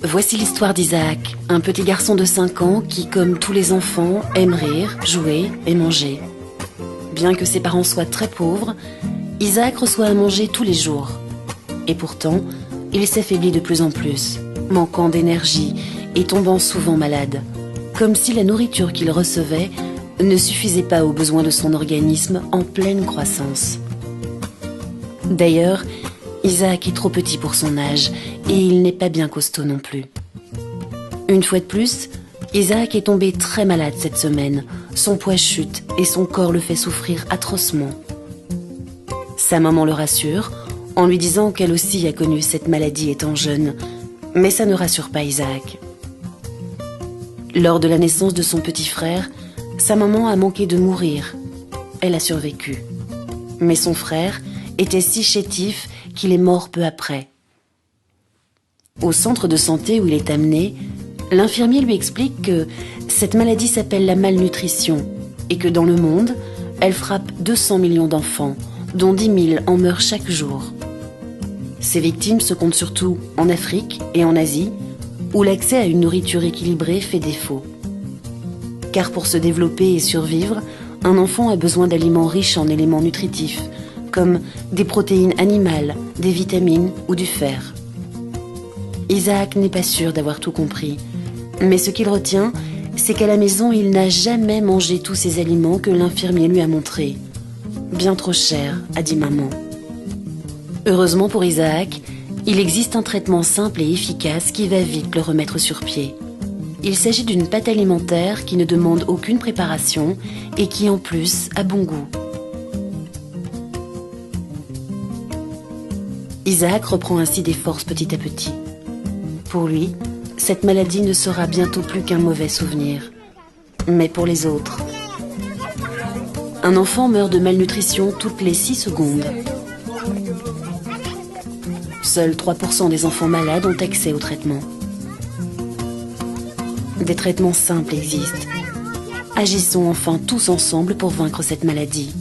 Voici l'histoire d'Isaac, un petit garçon de 5 ans qui, comme tous les enfants, aime rire, jouer et manger. Bien que ses parents soient très pauvres, Isaac reçoit à manger tous les jours. Et pourtant, il s'affaiblit de plus en plus, manquant d'énergie et tombant souvent malade, comme si la nourriture qu'il recevait ne suffisait pas aux besoins de son organisme en pleine croissance. D'ailleurs, Isaac est trop petit pour son âge et il n'est pas bien costaud non plus. Une fois de plus, Isaac est tombé très malade cette semaine. Son poids chute et son corps le fait souffrir atrocement. Sa maman le rassure en lui disant qu'elle aussi a connu cette maladie étant jeune, mais ça ne rassure pas Isaac. Lors de la naissance de son petit frère, sa maman a manqué de mourir. Elle a survécu. Mais son frère était si chétif qu'il est mort peu après. Au centre de santé où il est amené, l'infirmier lui explique que cette maladie s'appelle la malnutrition et que dans le monde, elle frappe 200 millions d'enfants, dont 10 000 en meurent chaque jour. Ces victimes se comptent surtout en Afrique et en Asie, où l'accès à une nourriture équilibrée fait défaut. Car pour se développer et survivre, un enfant a besoin d'aliments riches en éléments nutritifs, comme des protéines animales, des vitamines ou du fer. Isaac n'est pas sûr d'avoir tout compris, mais ce qu'il retient, c'est qu'à la maison, il n'a jamais mangé tous ces aliments que l'infirmier lui a montrés. Bien trop cher, a dit maman. Heureusement pour Isaac, il existe un traitement simple et efficace qui va vite le remettre sur pied. Il s'agit d'une pâte alimentaire qui ne demande aucune préparation et qui en plus a bon goût. Isaac reprend ainsi des forces petit à petit. Pour lui, cette maladie ne sera bientôt plus qu'un mauvais souvenir. Mais pour les autres, un enfant meurt de malnutrition toutes les 6 secondes. Seuls 3% des enfants malades ont accès au traitement. Des traitements simples existent. Agissons enfin tous ensemble pour vaincre cette maladie.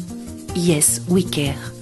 Yes, we care.